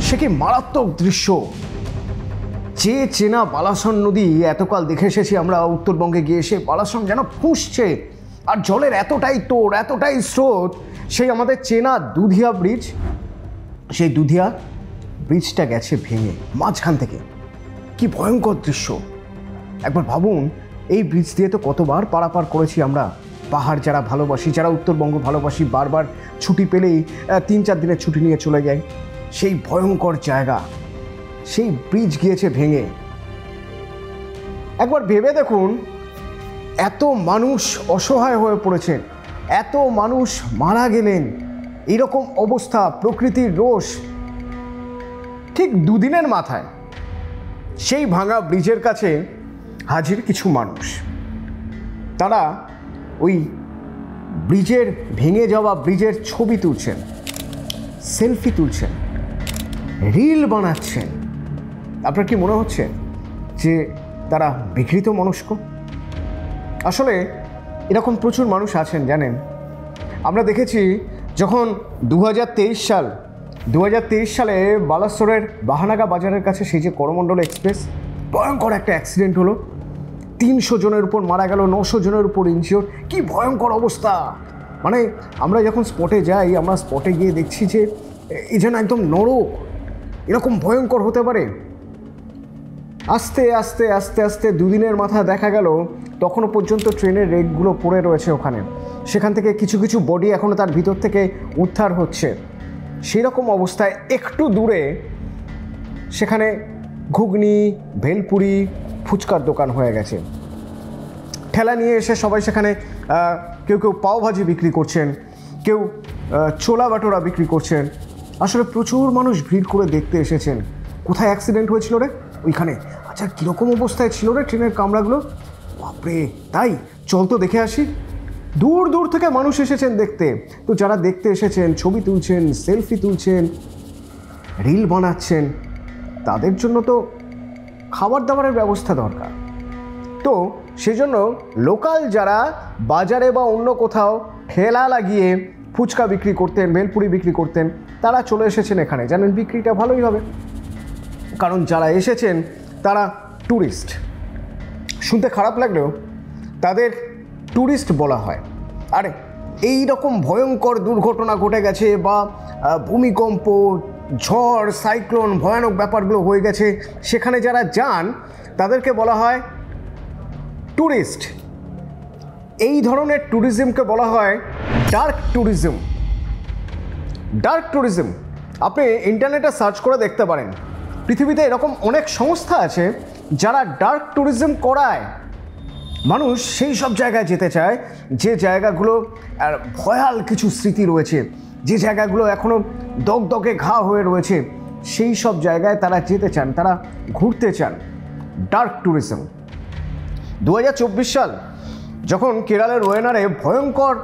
সে কি মারাত্মক দৃশ্য! যে চেনা বালাসন নদী এতকাল দেখে এসেছি আমরা উত্তরবঙ্গে গিয়ে, সে বালাসন যেন ফুঁসছে, আর জলের এতটাই তোড়, এতটাই স্রোত। সেই আমাদের চেনা দুধিয়া ব্রিজ, সেই দুধিয়া ব্রিজটা গেছে ভেঙে মাঝখান থেকে। কি ভয়ঙ্কর দৃশ্য! একবার ভাবুন, এই ব্রিজ দিয়ে তো কতবার পারাপার করেছি আমরা। পাহাড় যারা ভালোবাসি, যারা উত্তরবঙ্গ ভালোবাসি, বারবার ছুটি পেলেই 3-4 দিনের ছুটি নিয়ে চলে যাই। সেই ভয়ঙ্কর জায়গা, সেই ব্রিজ গিয়েছে ভেঙে। একবার ভেবে দেখুন, এত মানুষ অসহায় হয়ে পড়েছেন, এত মানুষ মারা গেলেন, এরকম অবস্থা, প্রকৃতির রোষ। ঠিক দুদিনের মাথায় সেই ভাঙা ব্রিজের কাছে হাজির কিছু মানুষ। তারা ওই ব্রিজের, ভেঙে যাওয়া ব্রিজের ছবি তুলছেন, সেলফি তুলছেন, রিল বানাচ্ছেন। আপনার কি মনে হচ্ছে যে তারা বিকৃত মনস্ক? আসলে এরকম প্রচুর মানুষ আছেন, জানেন। আমরা দেখেছি যখন 2023 সালে বালাসোরের বাহানাগা বাজারের কাছে সেই যে করমণ্ডল এক্সপ্রেস, ভয়ঙ্কর একটা অ্যাক্সিডেন্ট হলো, 300 জনের উপর মারা গেল, 900 জনের উপর ইনজিওর। কি ভয়ঙ্কর অবস্থা! মানে আমরা যখন স্পটে যাই, আমরা স্পটে গিয়ে দেখছি যে এই যেন একদম নরক, এরকম ভয়ঙ্কর হতে পারে। আস্তে আস্তে আস্তে আস্তে দুদিনের মাথা দেখা গেল তখনও পর্যন্ত ট্রেনের রেকগুলো পড়ে রয়েছে ওখানে। সেখান থেকে কিছু কিছু বডি এখনও তার ভিতর থেকে উদ্ধার হচ্ছে। সেই রকম অবস্থায় একটু দূরে সেখানে ঘুগনি, ভেলপুরি, ফুচকার দোকান হয়ে গেছে। ঠেলা নিয়ে এসে সবাই সেখানে কেউ কেউ পাওভাজি বিক্রি করছেন, কেউ ছোলা বাটোরা বিক্রি করছেন। আসলে প্রচুর মানুষ ভিড় করে দেখতে এসেছেন কোথায় অ্যাক্সিডেন্ট হয়েছিল রে, ওইখানে। আচ্ছা, কীরকম অবস্থায় ছিল রে ট্রেনের কামরাগুলো? বাপরে! তাই চল তো দেখে আসি। দূর দূর থেকে মানুষ এসেছেন দেখতে। তো যারা দেখতে এসেছেন, ছবি তুলছেন, সেলফি তুলছেন, রিল বানাচ্ছেন, তাদের জন্য তো খাবার দাবারের ব্যবস্থা দরকার। তো সেজন্য লোকাল যারা বাজারে বা অন্য কোথাও ঠেলা লাগিয়ে ফুচকা বিক্রি করতেন, ভেলপুরি বিক্রি করতেন, তারা চলে এসেছেন এখানে। জানেন, বিক্রিটা ভালোই হবে, কারণ যারা এসেছেন তারা ট্যুরিস্ট। শুনতে খারাপ লাগলেও তাদের ট্যুরিস্ট বলা হয়। আর এই রকম ভয়ঙ্কর দুর্ঘটনা ঘটে গেছে, বা ভূমিকম্প, ঝড়, সাইক্লোন, ভয়ানক ব্যাপারগুলো হয়ে গেছে, সেখানে যারা যান তাদেরকে বলা হয় ট্যুরিস্ট। এই ধরনের ট্যুরিজমকে বলা হয় ডার্ক ট্যুরিজম। ডার্ক ট্যুরিজম আপনি ইন্টারনেটে সার্চ করে দেখতে পারেন। পৃথিবীতে এরকম অনেক সংস্থা আছে যারা ডার্ক ট্যুরিজম করায়। মানুষ সেই সব জায়গায় যেতে চায় যে জায়গাগুলো আর ভয়াল কিছু স্মৃতি রয়েছে, যে জায়গাগুলো এখনও দগদগে ঘা হয়ে রয়েছে, সেই সব জায়গায় তারা যেতে চান, তারা ঘুরতে চান। Dark tourism. 2024 সাল যখন কেরালের ওয়েনারে ভয়ঙ্কর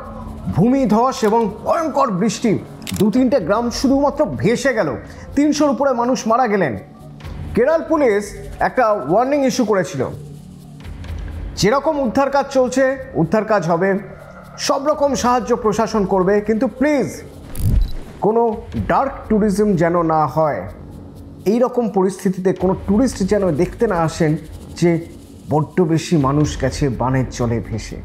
ভূমিধস এবং ভয়ঙ্কর বৃষ্টি, 2-3টে গ্রাম শুধুমাত্র ভেসে গেল, 300-র উপরে মানুষ মারা গেলেন। কেরল পুলিশ একটা ওয়ার্নিং ইস্যু করেছিল, যেরকম উদ্ধার কাজ চলছে উদ্ধার কাজ হবে, সব রকম সাহায্য প্রশাসন করবে, কিন্তু প্লিজ কোনো ডার্ক ট্যুরিজম যেন না হয়। এই রকম পরিস্থিতিতে কোনো ট্যুরিস্ট যেন দেখতে না আসেন যে বড্ড বেশি মানুষ গেছে বানের জলে ভেসে।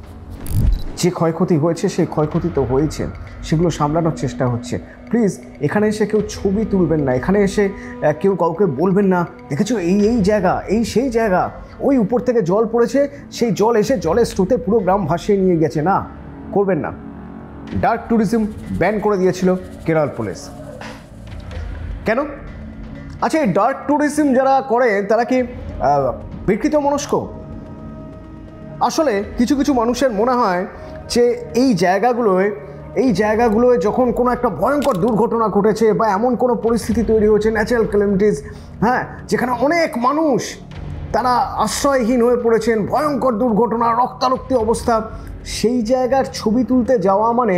যে ক্ষয়ক্ষতি হয়েছে সেই ক্ষয়ক্ষতি তো হয়েছে, সেগুলো সামলানোর চেষ্টা হচ্ছে। প্লিজ এখানে এসে কেউ ছবি তুলবেন না, এখানে এসে কেউ কাউকে বলবেন না দেখেছো এই জায়গা, এই সেই জায়গা, ওই উপর থেকে জল পড়েছে, সেই জল এসে জলের স্রোতে পুরো গ্রাম ভাসিয়ে নিয়ে গেছে। না, করবেন না। ডার্ক ট্যুরিজম ব্যান করে দিয়েছিল কেরল পুলিশ। কেন? আচ্ছা, এই ডার্ক ট্যুরিজম যারা করে তারা কি বিকৃত মনস্ক? আসলে কিছু কিছু মানুষের মনে হয় যে এই জায়গাগুলোয় যখন কোনো একটা ভয়ঙ্কর দুর্ঘটনা ঘটেছে বা এমন কোনো পরিস্থিতি তৈরি হয়েছে, ন্যাচারাল ক্যালামিটিস, হ্যাঁ, যেখানে অনেক মানুষ তারা আশ্রয়হীন হয়ে পড়েছেন, ভয়ঙ্কর দুর্ঘটনা, রক্তারক্তি অবস্থা, সেই জায়গার ছবি তুলতে যাওয়া মানে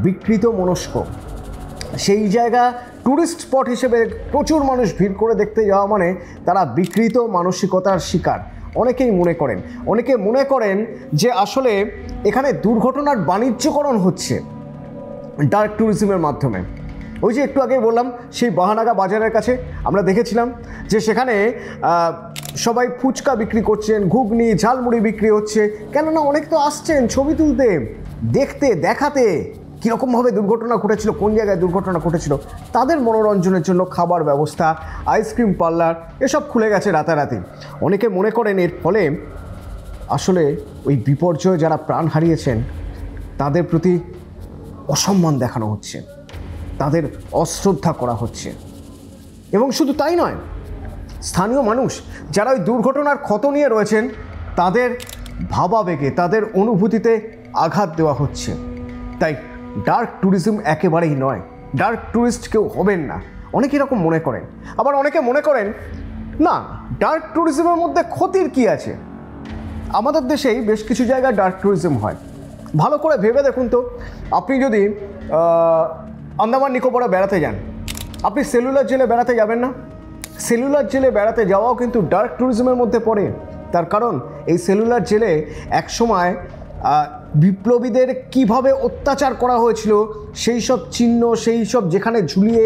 বিকৃত মনস্ক। সেই জায়গা ট্যুরিস্ট স্পট হিসেবে প্রচুর মানুষ ভিড় করে দেখতে যাওয়া মানে তারা বিকৃত মানসিকতার শিকার। অনেকে মনে করেন যে আসলে এখানে দুর্ঘটনার বাণিজ্যকরণ হচ্ছে ডার্ক ট্যুরিজমের মাধ্যমে। ওই যে একটু আগে বললাম সেই বাহানাগা বাজারের কাছে আমরা দেখেছিলাম যে সেখানে সবাই ফুচকা বিক্রি করছেন, ঘুগনি ঝালমুড়ি বিক্রি হচ্ছে, কেননা অনেক তো আসছেন ছবি তুলতে, দেখতে, দেখাতে কীরকমভাবে দুর্ঘটনা ঘটেছিল, কোন জায়গায় দুর্ঘটনা ঘটেছিল। তাদের মনোরঞ্জনের জন্য খাবার ব্যবস্থা, আইসক্রিম পার্লার এসব খুলে গেছে রাতারাতি। অনেকে মনে করেন এর ফলে আসলে ওই বিপর্যয়ে যারা প্রাণ হারিয়েছেন তাদের প্রতি অসম্মান দেখানো হচ্ছে, তাদের অশ্রদ্ধা করা হচ্ছে। এবং শুধু তাই নয়, স্থানীয় মানুষ যারা ওই দুর্ঘটনার ক্ষত নিয়ে রয়েছেন তাদের ভাবাবেগে, তাদের অনুভূতিতে আঘাত দেওয়া হচ্ছে। তাই ডার্ক ট্যুরিজম একেবারেই নয়, ডার্ক ট্যুরিস্ট কেউ হবেন না, অনেকে এরকম মনে করেন। আবার অনেকে মনে করেন না, ডার্ক ট্যুরিজমের মধ্যে ক্ষতির কি আছে। আমাদের দেশেই বেশ কিছু জায়গায় ডার্ক ট্যুরিজম হয়। ভালো করে ভেবে দেখুন তো, আপনি যদি আন্দামান নিকোবরে বেড়াতে যান, আপনি সেলুলার জেলে বেড়াতে যাবেন না? সেলুলার জেলে বেড়াতে যাওয়াও কিন্তু ডার্ক ট্যুরিজমের মধ্যে পড়ে। তার কারণ এই সেলুলার জেলে একসময় বিপ্লবীদের কিভাবে অত্যাচার করা হয়েছিল সেই সব চিহ্ন, সেই সব যেখানে ঝুলিয়ে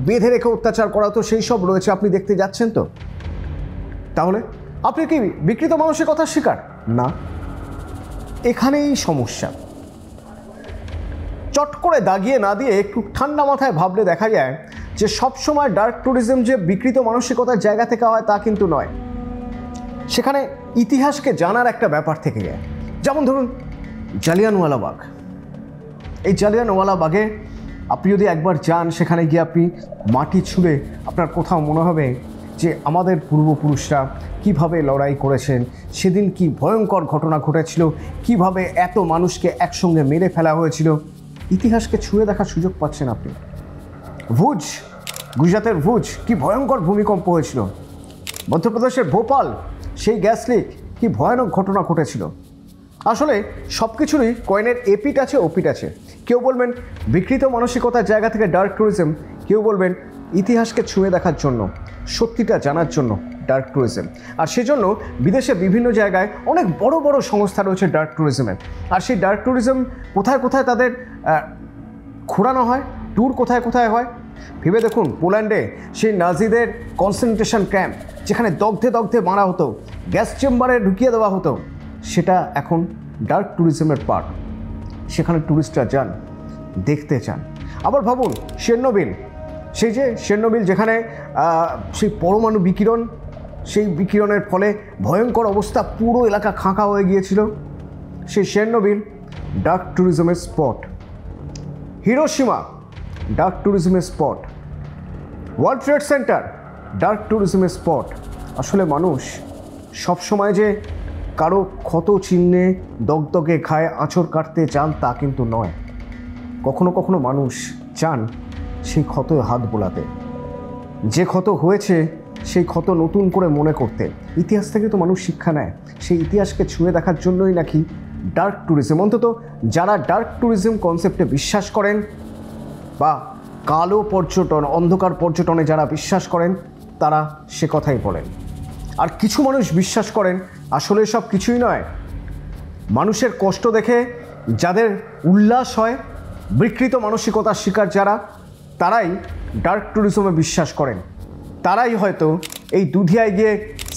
বেঁধে রেখে অত্যাচার করা হতো সেই সব রয়েছে। আপনি দেখতে যাচ্ছেন তো? তাহলে আপনি কি বিকৃত মানসিকতার শিকার? না, এখানেই সমস্যা। চট করে দাগিয়ে না দিয়ে একটু ঠান্ডা মাথায় ভাবলে দেখা যায় যে সবসময় ডার্ক ট্যুরিজম যে বিকৃত মানসিকতার জায়গা থেকে হয় তা কিন্তু নয়। সেখানে ইতিহাসকে জানার একটা ব্যাপার থেকে যায়। যেমন ধরুন জালিয়ানওয়ালাবাগ। এই জালিয়ানওয়ালাবাগে আপনি যদি একবার যান, সেখানে গিয়ে আপনি মাটি ছুঁড়ে আপনার কোথাও মনে হবে যে আমাদের পূর্বপুরুষরা কিভাবে লড়াই করেছেন, সেদিন কি ভয়ঙ্কর ঘটনা ঘটেছিল, কিভাবে এত মানুষকে একসঙ্গে মেরে ফেলা হয়েছিল। ইতিহাসকে ছুঁয়ে দেখার সুযোগ পাচ্ছেন আপনি। ভুজ, গুজরাতের ভুজ, কি ভয়ঙ্কর ভূমিকম্প হয়েছিল। মধ্যপ্রদেশের ভোপাল, সেই গ্যাস লিক, কি ভয়ানক ঘটনা ঘটেছিল। আসলে সব কিছুরই কয়েনের এপিট আছে ওপিট আছে। কেউ বলবেন বিকৃত মানসিকতার জায়গা থেকে ডার্ক ট্যুরিজম, কেউ বলবেন ইতিহাসকে ছুঁয়ে দেখার জন্য, সত্যিটা জানার জন্য ডার্ক ট্যুরিজম। আর সেজন্য বিদেশে বিভিন্ন জায়গায় অনেক বড় বড় সংস্থা রয়েছে ডার্ক ট্যুরিজমের। আর সেই ডার্ক ট্যুরিজম কোথায় কোথায় তাদের ঘোরানো হয়, ট্যুর কোথায় কোথায় হয়। ভেবে দেখুন, পোল্যান্ডে সেই নাজিদের কনসেন্ট্রেশন ক্যাম্প, যেখানে দগ্ধে দগ্ধে মারা হতো, গ্যাস চেম্বারে ঢুকিয়ে দেওয়া হতো, সেটা এখন ডার্ক ট্যুরিজমের পার্ট। সেখানে ট্যুরিস্টরা যান, দেখতে চান। আবার ভাবুন চেরনোবিল, সেই যে চেরনোবিল, যেখানে সেই পরমাণু বিকিরণ, সেই বিকিরণের ফলে ভয়ঙ্কর অবস্থা, পুরো এলাকা খাঁকা হয়ে গিয়েছিল। সেই চেরনোবিল ডার্ক ট্যুরিজমের স্পট। হিরোশিমা ডার্ক ট্যুরিজমের spot. World Trade Center dark ট্যুরিজমের স্পট। আসলে মানুষ সবসময় যে কারো ক্ষত চিহ্নে দগদগে খায় আঁচড় কাটতে চান তা কিন্তু নয়। কখনো কখনো মানুষ চান সেই ক্ষতে হাত বোলাতে, যে ক্ষত হয়েছে সেই ক্ষত নতুন করে মনে করতে। ইতিহাস থেকে তো মানুষ শিক্ষা নেয়, সেই ইতিহাসকে ছুঁয়ে দেখার জন্যই নাকি ডার্ক ট্যুরিজম। অন্তত যারা ডার্ক ট্যুরিজম কনসেপ্টে বিশ্বাস করেন বা কালো পর্যটন, অন্ধকার পর্যটনে যারা বিশ্বাস করেন, তারা সে কথাই বলেন। আর কিছু মানুষ বিশ্বাস করেন আসলে সব কিছুই নয়, মানুষের কষ্ট দেখে যাদের উল্লাস হয়, বিকৃত মানসিকতার শিকার যারা, তারাই ডার্ক ট্যুরিজমে বিশ্বাস করেন। তারাই হয়তো এই দুধিয়ায় গিয়ে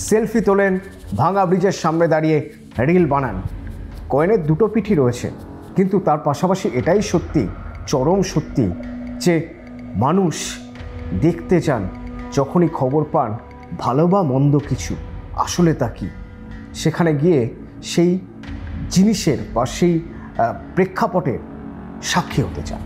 সেলফি তোলেন, ভাঙা ব্রিজের সামনে দাঁড়িয়ে রিল বানান। কয়েনের দুটো পিঠই রয়েছে, কিন্তু তার পাশাপাশি এটাই সত্যি, চরম সত্যি, যে মানুষ দেখতে চান যখনই খবর পান ভালো বা মন্দ কিছু, আসলে তা কী, সেখানে গিয়ে সেই জিনিসের বা সেই প্রেক্ষাপটের সাক্ষী হতে চান।